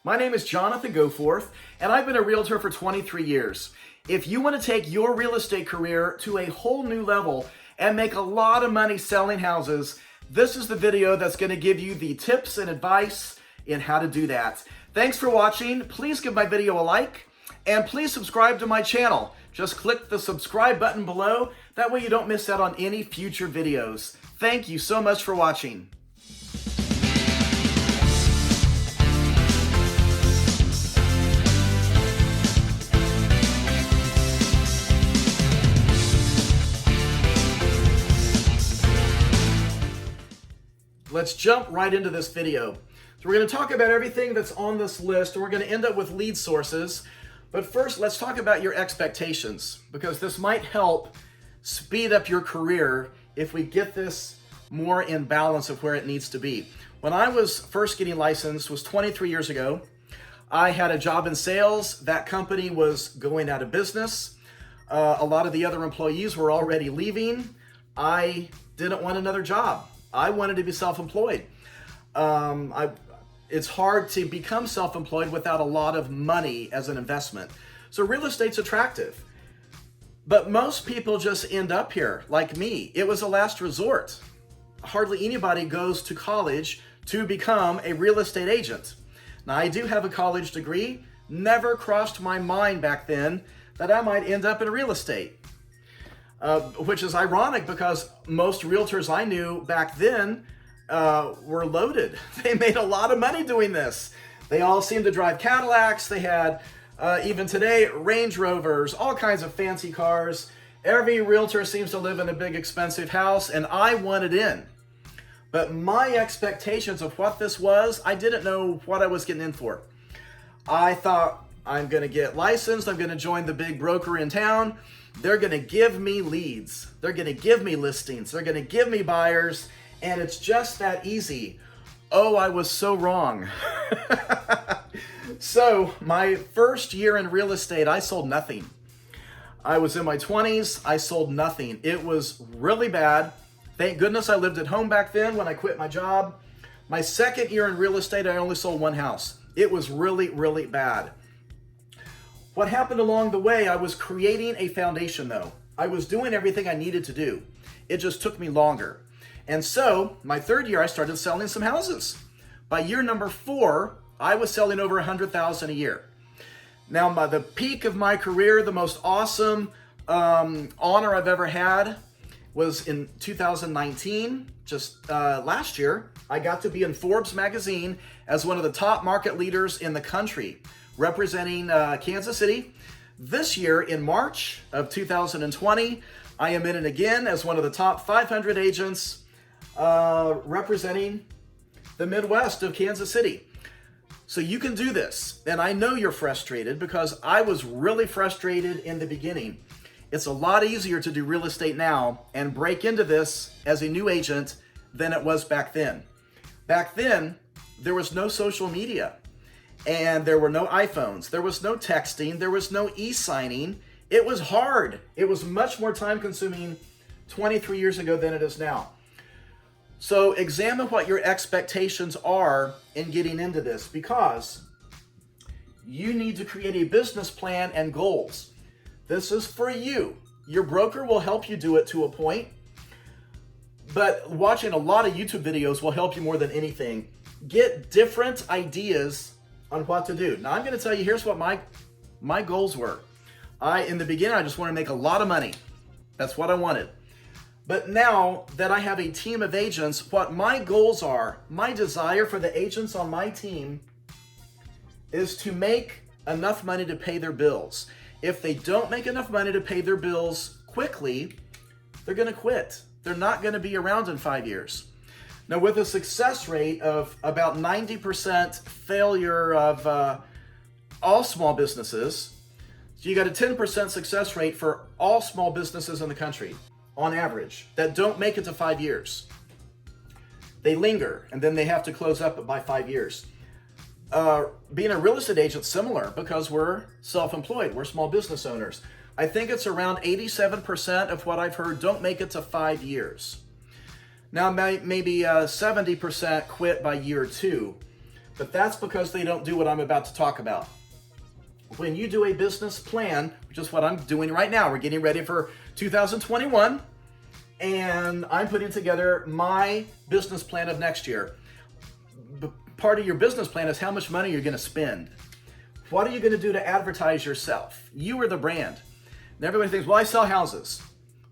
My name is Jonathan Goforth, and I've been a realtor for 23 years. If you want to take your real estate career to a whole new level and make a lot of money selling houses, this is the video that's going to give you the tips and advice in how to do that. Thanks for watching. Please give my video a like, and please subscribe to my channel. Just click the subscribe button below. That way you don't miss out on any future videos. Thank you so much for watching. Let's jump right into this video. So we're going to talk about everything that's on this list, and we're going to end up with lead sources. But first, let's talk about your expectations, because this might help speed up your career if we get this more in balance of where it needs to be. When I was first getting licensed, was 23 years ago, I had a job in sales. That company was going out of business. A lot of the other employees were already leaving. I didn't want another job. I wanted to be self-employed. It's hard to become self-employed without a lot of money as an investment. So real estate's attractive. But most people just end up here, like me. It was a last resort. Hardly anybody goes to college to become a real estate agent. Now, I do have a college degree. Never crossed my mind back then that I might end up in real estate. Which is ironic because most realtors I knew back then were loaded. They made a lot of money doing this. They all seemed to drive Cadillacs. They had, even today, Range Rovers, all kinds of fancy cars. Every realtor seems to live in a big expensive house, and I wanted in. But my expectations of what this was, I didn't know what I was getting in for. I thought, I'm going to get licensed. I'm going to join the big broker in town. They're going to give me leads. They're going to give me listings. They're going to give me buyers. And it's just that easy. Oh, I was so wrong. So my first year in real estate, I sold nothing. I was in my 20s. I sold nothing. It was really bad. Thank goodness I lived at home back then when I quit my job. My second year in real estate, I only sold one house. It was really, really bad. What happened along the way, I was creating a foundation though. I was doing everything I needed to do. It just took me longer. And so my third year, I started selling some houses. By year number 4, I was selling over $100,000 a year. Now, by the peak of my career, the most awesome honor I've ever had was in 2019, just last year. I got to be in Forbes magazine as one of the top market leaders in the country, representing Kansas City. This year, in March of 2020, I am in it again as one of the top 500 agents representing the Midwest of Kansas City. So you can do this. And I know you're frustrated because I was really frustrated in the beginning. It's a lot easier to do real estate now and break into this as a new agent than it was back then. Back then, there was no social media. And there were no iPhones, there was no texting, there was no e-signing. It was hard. It was much more time consuming 23 years ago than it is now. So examine what your expectations are in getting into this, because you need to create a business plan and goals. This is for you. Your broker will help you do it to a point, but watching a lot of YouTube videos will help you more than anything. Get different ideas on what to do. Now I'm going to tell you, here's what my goals were. In the beginning, I just wanted to make a lot of money. That's what I wanted. But now that I have a team of agents, what my goals are, my desire for the agents on my team is to make enough money to pay their bills. If they don't make enough money to pay their bills quickly, they're going to quit. They're not going to be around in 5 years. Now, with a success rate of about 90% failure of all small businesses, so you got a 10% success rate for all small businesses in the country, on average, that don't make it to 5 years. They linger, and then they have to close up by 5 years. Being a real estate agent, similar, because we're self-employed, we're small business owners. I think it's around 87% of what I've heard don't make it to 5 years. Now, maybe 70% quit by year 2. but that's because they don't do what I'm about to talk about. When you do a business plan, which is what I'm doing right now, we're getting ready for 2021, and I'm putting together my business plan of next year. Part of your business plan is how much money you're going to spend. What are you going to do to advertise yourself? You are the brand. And everybody thinks, well, I sell houses.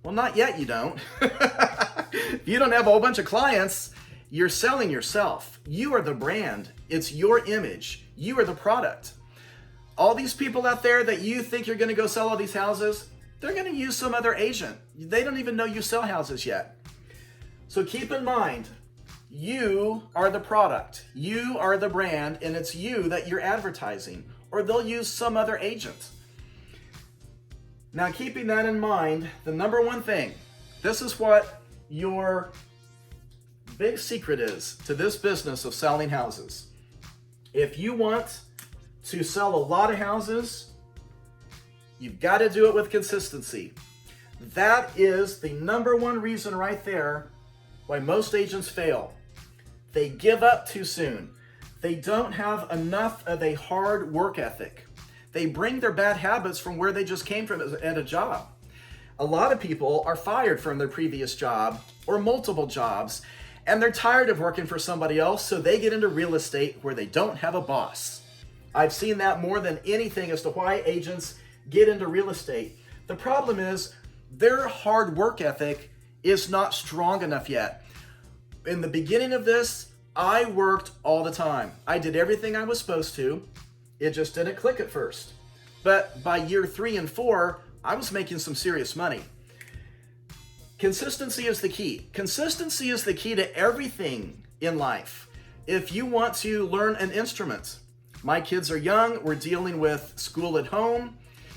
Well, not yet, you don't. If you don't have a whole bunch of clients, you're selling yourself. You are the brand. It's your image. You are the product. All these people out there that you think you're going to go sell all these houses, they're going to use some other agent. They don't even know you sell houses yet. So keep in mind, you are the product. You are the brand, and it's you that you're advertising, or they'll use some other agent. Now, keeping that in mind, the number one thing, this is what your big secret is to this business of selling houses. If you want to sell a lot of houses, you've got to do it with consistency. That is the number one reason right there why most agents fail. They give up too soon. They don't have enough of a hard work ethic. They bring their bad habits from where they just came from at a job. A lot of people are fired from their previous job or multiple jobs, and they're tired of working for somebody else, so they get into real estate where they don't have a boss. I've seen that more than anything as to why agents get into real estate. The problem is their hard work ethic is not strong enough yet. In the beginning of this, I worked all the time. I did everything I was supposed to. It just didn't click at first. But by year 3 and 4, I was making some serious money. Consistency is the key. Consistency is the key to everything in life. If you want to learn an instrument, my kids are young, we're dealing with school at home,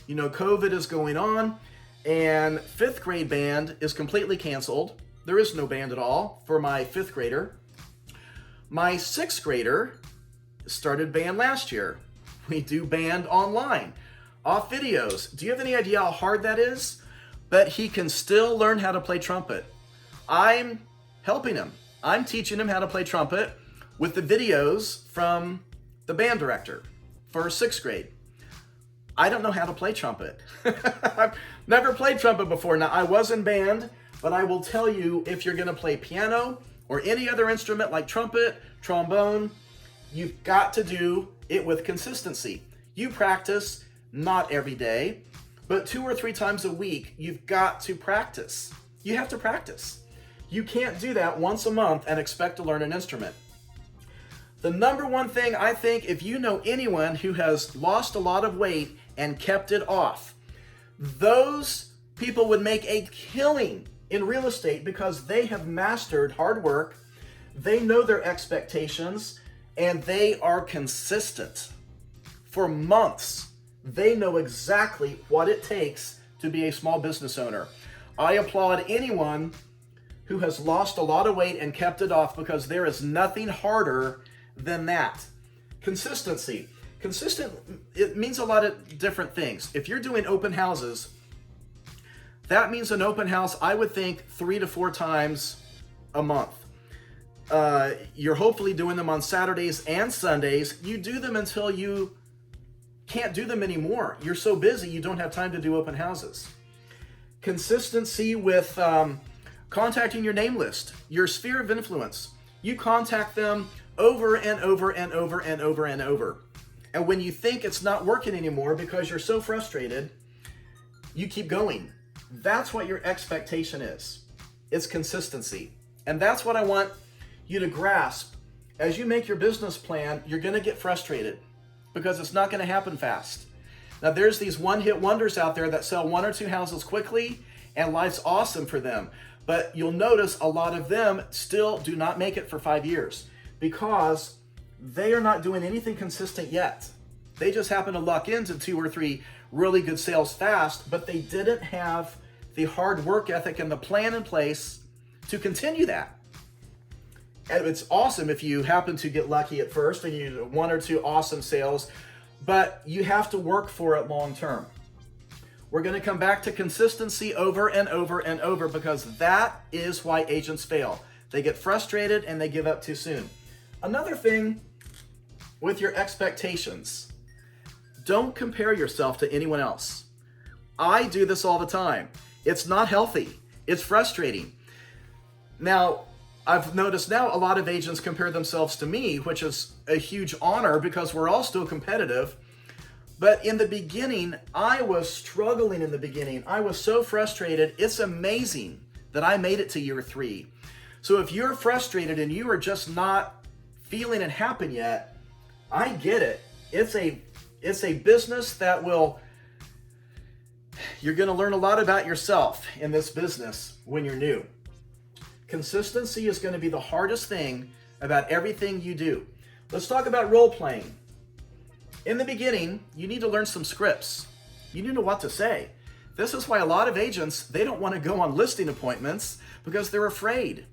COVID is going on, and 5th grade band is completely canceled. There is no band at all for my 5th grader. My 6th grader started band last year. We do band online, off videos. Do you have any idea how hard that is? But he can still learn how to play trumpet. I'm helping him. I'm teaching him how to play trumpet with the videos from the band director for 6th grade. I don't know how to play trumpet. I've never played trumpet before. Now, I was in band, but I will tell you, if you're going to play piano or any other instrument like trumpet, trombone, you've got to do it with consistency. You practice, not every day, but 2 or 3 times a week, you've got to practice. You have to practice. You can't do that once a month and expect to learn an instrument. The number one thing, I think, if you know anyone who has lost a lot of weight and kept it off, those people would make a killing in real estate because they have mastered hard work, they know their expectations, and they are consistent. For months, they know exactly what it takes to be a small business owner. I applaud anyone who has lost a lot of weight and kept it off, because there is nothing harder than that. Consistency. It means a lot of different things. If you're doing open houses, that means an open house, I would think 3 to 4 times a month. You're hopefully doing them on Saturdays and Sundays. You do them until you can't do them anymore. You're so busy, you don't have time to do open houses. Consistency with contacting your name list, your sphere of influence. You contact them over and over and over and over and over. And when you think it's not working anymore because you're so frustrated, you keep going. That's what your expectation is. It's consistency. And that's what I want you to grasp. As you make your business plan, you're going to get frustrated because it's not going to happen fast. Now, there's these one-hit wonders out there that sell 1 or 2 houses quickly, and life's awesome for them. But you'll notice a lot of them still do not make it for 5 years because they are not doing anything consistent yet. They just happen to luck into 2 or 3 really good sales fast, but they didn't have the hard work ethic and the plan in place to continue that. And it's awesome if you happen to get lucky at first and you do 1 or 2 awesome sales, but you have to work for it long term. We're going to come back to consistency over and over and over because that is why agents fail. They get frustrated and they give up too soon. Another thing with your expectations. Don't compare yourself to anyone else. I do this all the time. It's not healthy. It's frustrating. Now, I've noticed now a lot of agents compare themselves to me, which is a huge honor because we're all still competitive. But in the beginning, I was struggling in the beginning. I was so frustrated. It's amazing that I made it to year 3. So if you're frustrated and you are just not feeling it happen yet, I get it. It's a business that you're going to learn a lot about yourself in this business when you're new. Consistency is going to be the hardest thing about everything you do. Let's talk about role playing. In the beginning, you need to learn some scripts. You need to know what to say. This is why a lot of agents, they don't want to go on listing appointments because they're afraid.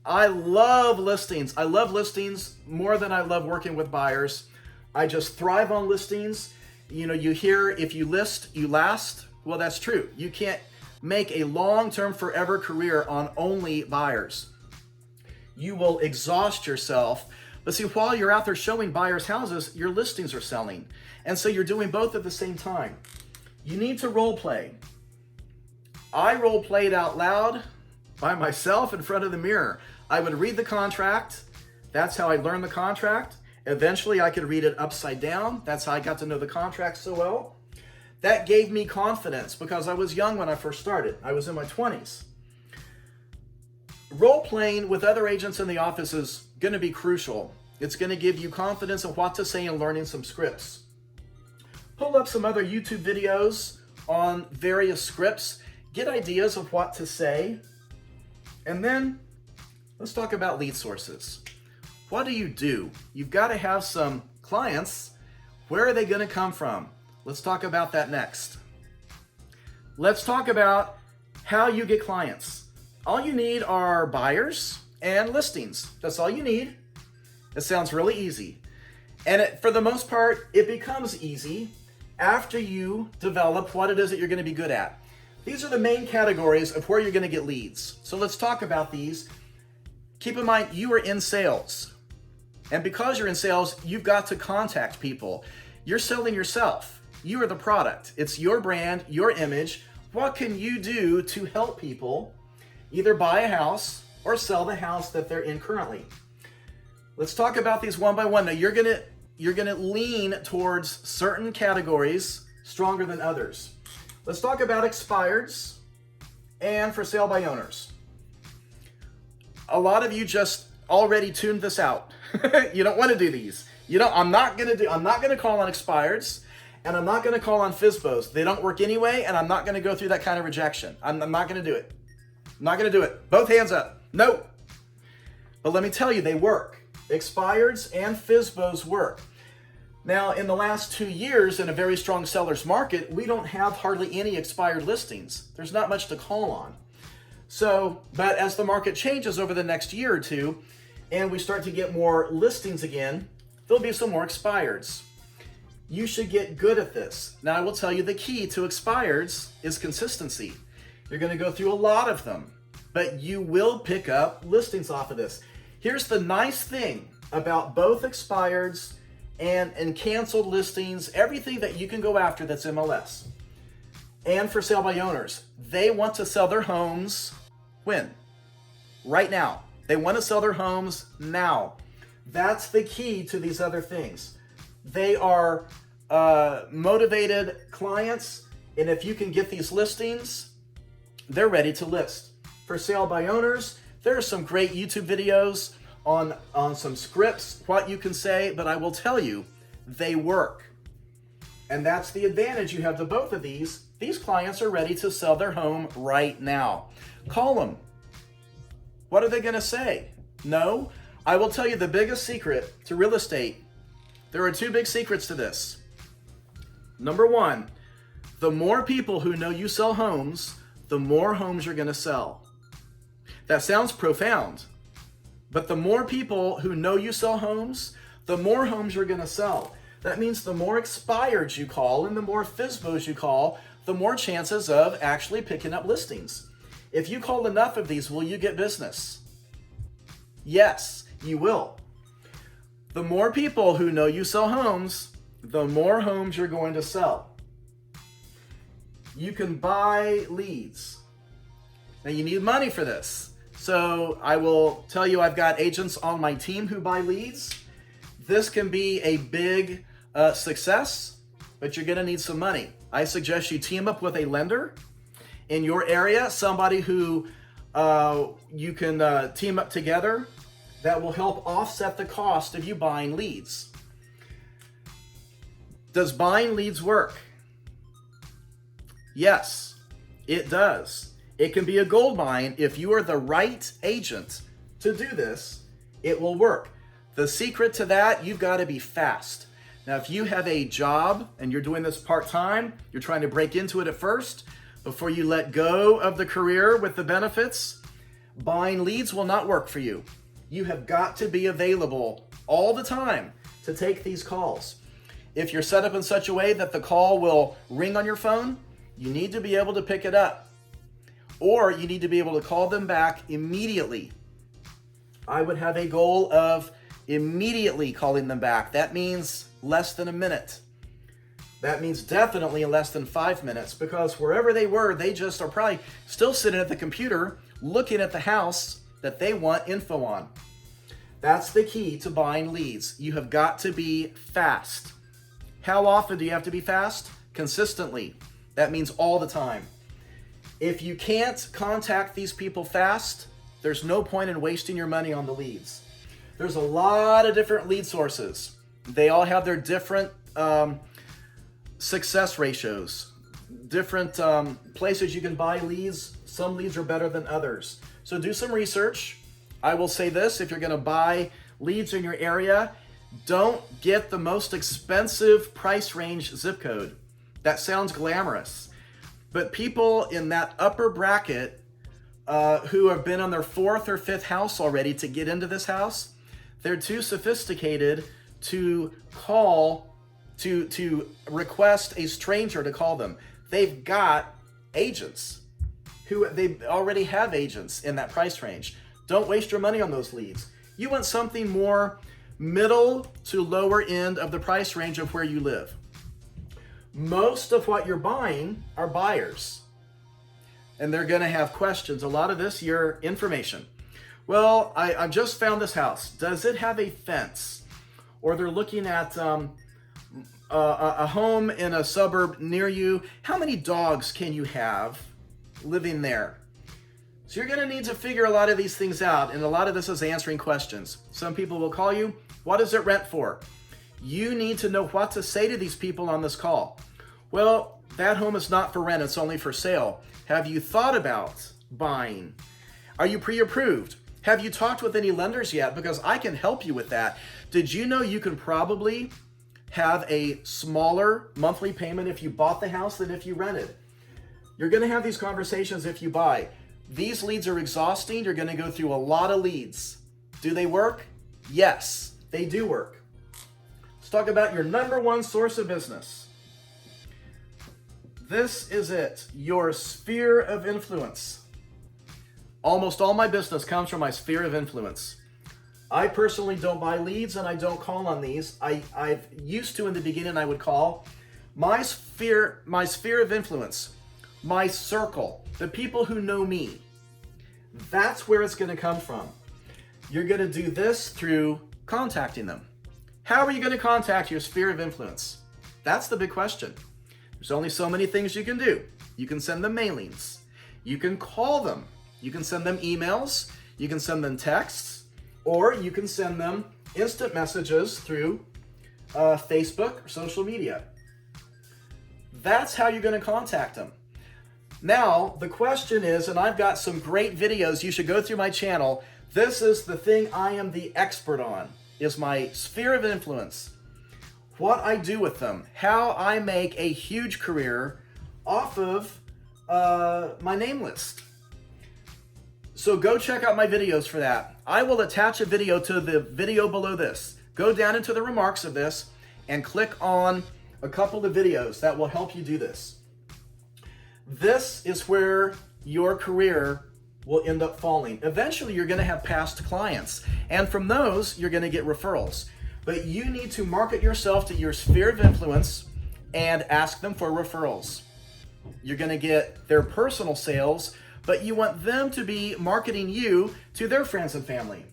I love listings. I love listings more than I love working with buyers. I just thrive on listings. You know, you hear if you list, you last. Well, that's true. You can't make a long-term forever career on only buyers. You will exhaust yourself. But see, while you're out there showing buyers houses, your listings are selling. And so you're doing both at the same time. You need to role play. I role played out loud by myself in front of the mirror. I would read the contract. That's how I learned the contract. Eventually, I could read it upside down. That's how I got to know the contract so well. That gave me confidence because I was young when I first started. I was in my 20s. Role playing with other agents in the office is going to be crucial. It's going to give you confidence in what to say and learning some scripts. Pull up some other YouTube videos on various scripts. Get ideas of what to say. And then let's talk about lead sources. What do? You've got to have some clients. Where are they going to come from? Let's talk about that next. Let's talk about how you get clients. All you need are buyers and listings. That's all you need. It sounds really easy. And for the most part, it becomes easy after you develop what it is that you're going to be good at. These are the main categories of where you're going to get leads. So let's talk about these. Keep in mind, you are in sales. And because you're in sales, you've got to contact people. You're selling yourself. You are the product. It's your brand, your image. What can you do to help people either buy a house or sell the house that they're in currently? Let's talk about these one by one. Now you're gonna lean towards certain categories stronger than others. Let's talk about expireds and for sale by owners. A lot of you just already tuned this out. You don't want to do these. I'm not gonna call on expireds, and I'm not gonna call on FSBOs. They don't work anyway, and I'm not gonna go through that kind of rejection. I'm not gonna do it. I'm not gonna do it. Both hands up. No. But let me tell you, they work. Expireds and FSBOs work. Now, in the last 2 years, in a very strong seller's market, we don't have hardly any expired listings. There's not much to call on. So, but as the market changes over the next year or two, and we start to get more listings again, there'll be some more expireds. You should get good at this. Now, I will tell you the key to expireds is consistency. You're going to go through a lot of them, but you will pick up listings off of this. Here's the nice thing about both expireds and canceled listings, everything that you can go after that's MLS. And for sale by owners, they want to sell their homes when? Right now. They want to sell their homes now. That's the key to these other things. They are motivated clients, and if you can get these listings, they're ready to list. For sale by owners, there are some great YouTube videos on some scripts, what you can say, but I will tell you, they work. And that's the advantage you have to both of these. These clients are ready to sell their home right now. Call them. What are they going to say? No. I will tell you the biggest secret to real estate. There are 2 big secrets to this. Number 1, the more people who know you sell homes, the more homes you're going to sell. That sounds profound, but the more people who know you sell homes, the more homes you're going to sell. That means the more expireds you call and the more FSBOs you call, the more chances of actually picking up listings. If you call enough of these, will you get business? Yes, you will. The more people who know you sell homes, the more homes you're going to sell. You can buy leads. Now you need money for this. So I will tell you, I've got agents on my team who buy leads. This can be a big success, but you're gonna need some money. I suggest you team up with a lender in your area, somebody who you can team up together that will help offset the cost of you buying leads. Does buying leads work? Yes, it does. It can be a gold mine. If you are the right agent to do this, it will work. The secret to that, you've got to be fast. Now, if you have a job and you're doing this part-time, you're trying to break into it at first, before you let go of the career with the benefits, buying leads will not work for you. You have got to be available all the time to take these calls. If you're set up in such a way that the call will ring on your phone, you need to be able to pick it up. Or you need to be able to call them back immediately. I would have a goal of immediately calling them back. That means less than a minute. That means definitely less than 5 minutes, because wherever they were, they just are probably still sitting at the computer looking at the house that they want info on. That's the key to buying leads. You have got to be fast. How often do you have to be fast? Consistently. That means all the time. If you can't contact these people fast, there's no point in wasting your money on the leads. There's a lot of different lead sources. They all have their different success ratios, different places you can buy leads. Some leads are better than others. So do some research. I will say this, if you're gonna buy leads in your area, don't get the most expensive price range zip code. That sounds glamorous, but people in that upper bracket who have been on their 4th or 5th house already to get into this house, they're too sophisticated to call, to request a stranger to call them. They've got agents they already have agents in that price range. Don't waste your money on those leads. You want something more middle to lower end of the price range of where you live. Most of what you're buying are buyers, and they're gonna have questions. A lot of this, your information. Well, I just found this house. Does it have a fence? Or they're looking at a home in a suburb near you. How many dogs can you have living there? So you're gonna need to figure a lot of these things out, and a lot of this is answering questions. Some people will call you, what does it rent for? You need to know what to say to these people on this call. Well, that home is not for rent, it's only for sale. Have you thought about buying? Are you pre-approved? Have you talked with any lenders yet? Because I can help you with that. Did you know you can probably have a smaller monthly payment if you bought the house than if you rented? You're gonna have these conversations if you buy. These leads are exhausting. You're gonna go through a lot of leads. Do they work? Yes, they do work. Let's talk about your number one source of business. This is it, your sphere of influence. Almost all my business comes from my sphere of influence. I personally don't buy leads and I don't call on these. I've used to in the beginning. I would call my sphere of influence, my circle, the people who know me. That's where it's going to come from. You're going to do this through contacting them. How are you going to contact your sphere of influence? That's the big question. There's only so many things you can do. You can send them mailings. You can call them. You can send them emails. You can send them texts. Or you can send them instant messages through Facebook or social media. That's how you're going to contact them. Now, the question is, and I've got some great videos, you should go through my channel. This is the thing I am the expert on, is my sphere of influence. What I do with them, how I make a huge career off of my name list. So go check out my videos for that. I will attach a video to the video below this. Go down into the remarks of this and click on a couple of videos that will help you do this. This is where your career will end up falling. Eventually, you're going to have past clients, and from those, you're going to get referrals. But you need to market yourself to your sphere of influence and ask them for referrals. You're going to get their personal sales, but you want them to be marketing you to their friends and family.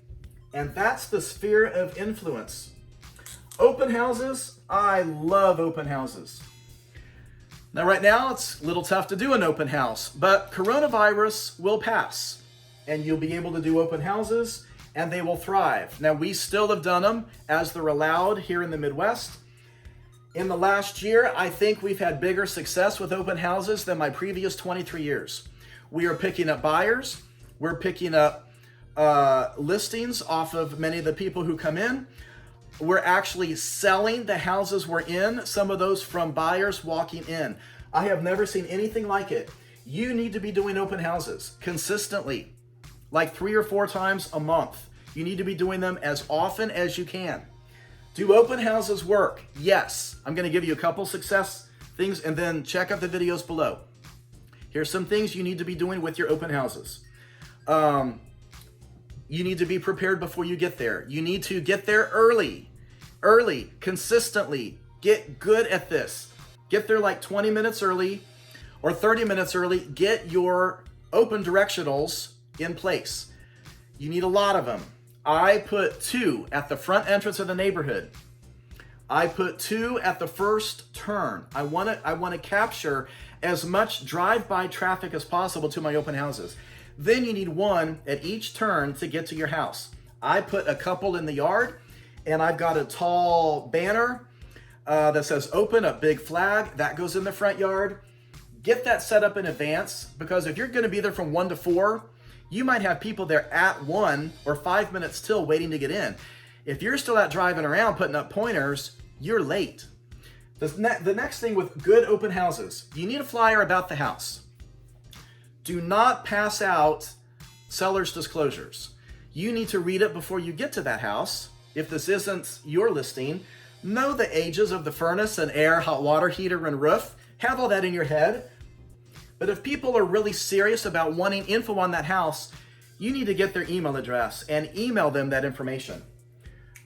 And that's the sphere of influence. Open houses, I love open houses. Now right now it's a little tough to do an open house, but coronavirus will pass and you'll be able to do open houses and they will thrive. Now we still have done them as they're allowed here in the Midwest. In the last year, I think we've had bigger success with open houses than my previous 23 years. We are picking up buyers. We're picking up listings off of many of the people who come in. We're actually selling the houses we're in, some of those from buyers walking in. I have never seen anything like it. You need to be doing open houses consistently, like 3 or 4 times a month. You need to be doing them as often as you can. Do open houses work? Yes. I'm going to give you a couple success things and then check out the videos below. Here's some things you need to be doing with your open houses. You need to be prepared before you get there. You need to get there early, consistently. Get good at this. Get there like 20 minutes early or 30 minutes early. Get your open directionals in place. You need a lot of them. I put 2 at the front entrance of the neighborhood. I put 2 at the first turn. I want to capture as much drive-by traffic as possible to my open houses. Then you need 1 at each turn to get to your house. I put a couple in the yard, and I've got a tall banner that says open, a big flag that goes in the front yard. Get that set up in advance, because if you're going to be there from 1 to 4, you might have people there at 1 or 5 minutes till waiting to get in. If you're still out driving around putting up pointers, you're late. The next thing with good open houses, you need a flyer about the house. Do not pass out seller's disclosures. You need to read it before you get to that house. If this isn't your listing, know the ages of the furnace and air, hot water heater and roof. Have all that in your head. But if people are really serious about wanting info on that house, you need to get their email address and email them that information.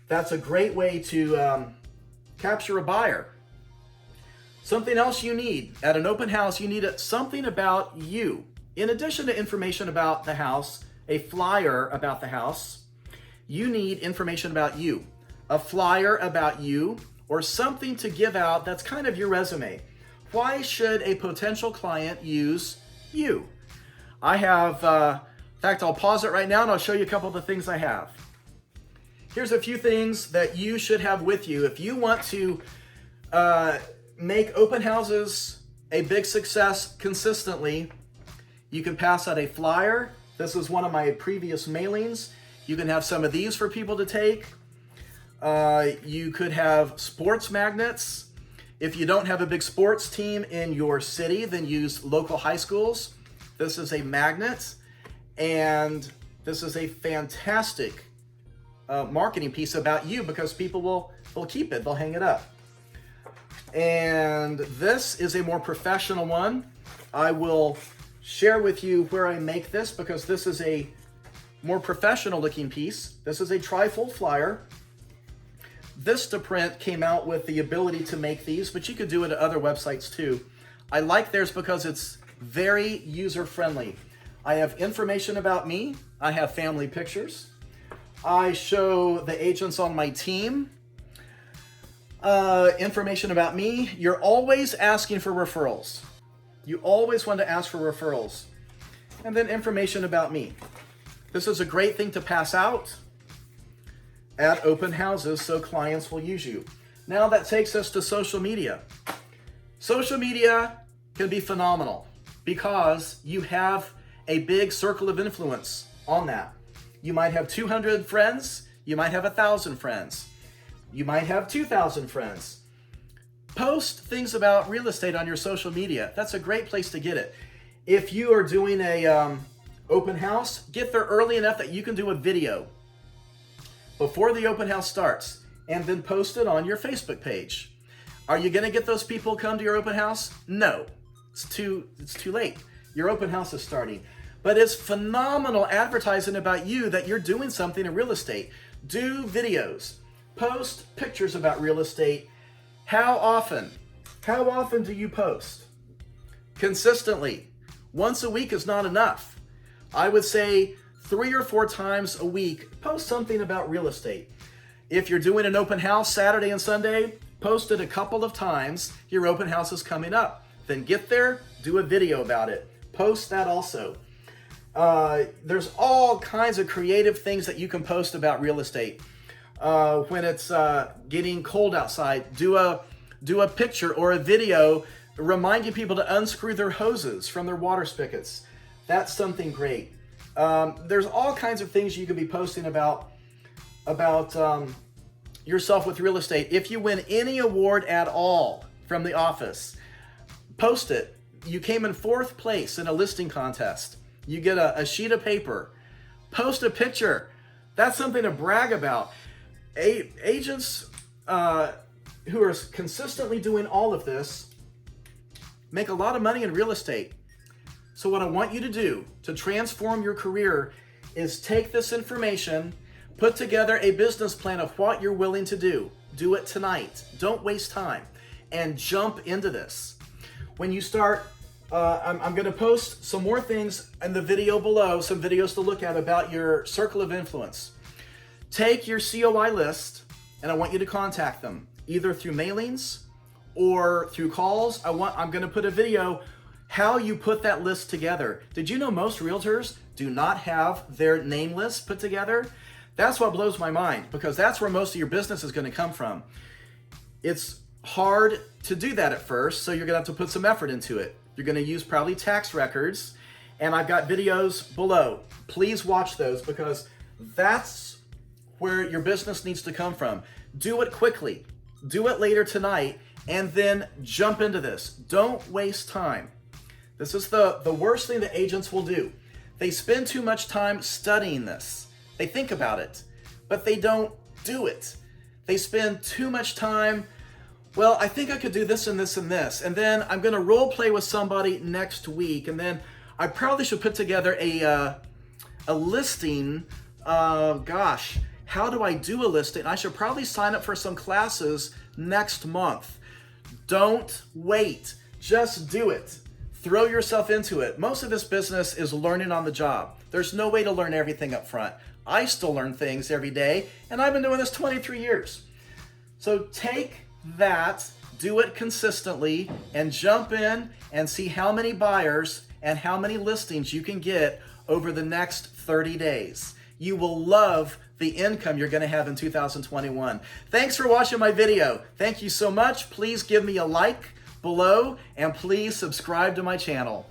That's a great way to capture a buyer. Something else you need at an open house, you need something about you. In addition to information about the house, a flyer about the house, you need information about you. A flyer about you or something to give out that's kind of your resume. Why should a potential client use you? I have, in fact, I'll pause it right now and I'll show you a couple of the things I have. Here's a few things that you should have with you. If you want to make open houses a big success consistently, you can pass out a flyer. This is one of my previous mailings. You can have some of these for people to take. You could have sports magnets. If you don't have a big sports team in your city, then use local high schools. This is a magnet, and this is a fantastic marketing piece about you because people will keep it, they'll hang it up. And this is a more professional one. I will share with you where I make this because this is a more professional looking piece. This is a trifold flyer. Vistaprint came out with the ability to make these, but you could do it at other websites too. I like theirs because it's very user-friendly. I have information about me. I have family pictures. I show the agents on my team information about me. You're always asking for referrals. You always want to ask for referrals. And then information about me. This is a great thing to pass out at open houses so clients will use you. Now that takes us to social media. Social media can be phenomenal because you have a big circle of influence on that. You might have 200 friends, you might have 1,000 friends, you might have 2,000 friends. Post things about real estate on your social media. That's a great place to get it. If you are doing a open house, get there early enough that you can do a video before the open house starts and then post it on your Facebook page. Are you going to get those people come to your open house? No, it's too late. Your open house is starting. But it's phenomenal advertising about you that you're doing something in real estate. Do videos. Post pictures about real estate. How often? How often do you post? Consistently. Once a week is not enough. I would say 3 or 4 times a week, post something about real estate. If you're doing an open house Saturday and Sunday, post it a couple of times. Your open house is coming up. Then get there, do a video about it. Post that also. There's all kinds of creative things that you can post about real estate. When it's getting cold outside, do a picture or a video reminding people to unscrew their hoses from their water spigots. That's something great. There's all kinds of things you could be posting about yourself with real estate. If you win any award at all from the office, post it. You came in 4th place in a listing contest. You get a sheet of paper. Post a picture. That's something to brag about. Agents who are consistently doing all of this make a lot of money in real estate. So what I want you to do to transform your career is take this information, put together a business plan of what you're willing to do. Do it tonight. Don't waste time, and jump into this. When you start, I'm going to post some more things in the video below, some videos to look at about your circle of influence. Take your COI list, and I want you to contact them, either through mailings or through calls. I'm going to put a video how you put that list together. Did you know most realtors do not have their name list put together? That's what blows my mind, because that's where most of your business is going to come from. It's hard to do that at first, so you're going to have to put some effort into it. You're going to use probably tax records, and I've got videos below. Please watch those, because that's where your business needs to come from. Do it quickly. Do it later tonight, and then jump into this. Don't waste time. This is the worst thing that agents will do. They spend too much time studying this. They think about it, but they don't do it. They spend too much time, well, I think I could do this and this and this, and then I'm going to role play with somebody next week, and then I probably should put together a listing. Gosh, how do I do a listing? I should probably sign up for some classes next month. Don't wait. Just do it. Throw yourself into it. Most of this business is learning on the job. There's no way to learn everything up front. I still learn things every day, and I've been doing this 23 years. So take that, do it consistently, and jump in and see how many buyers and how many listings you can get over the next 30 days. You will love the income you're going to have in 2021. Thanks for watching my video. Thank you so much. Please give me a like below, and please subscribe to my channel.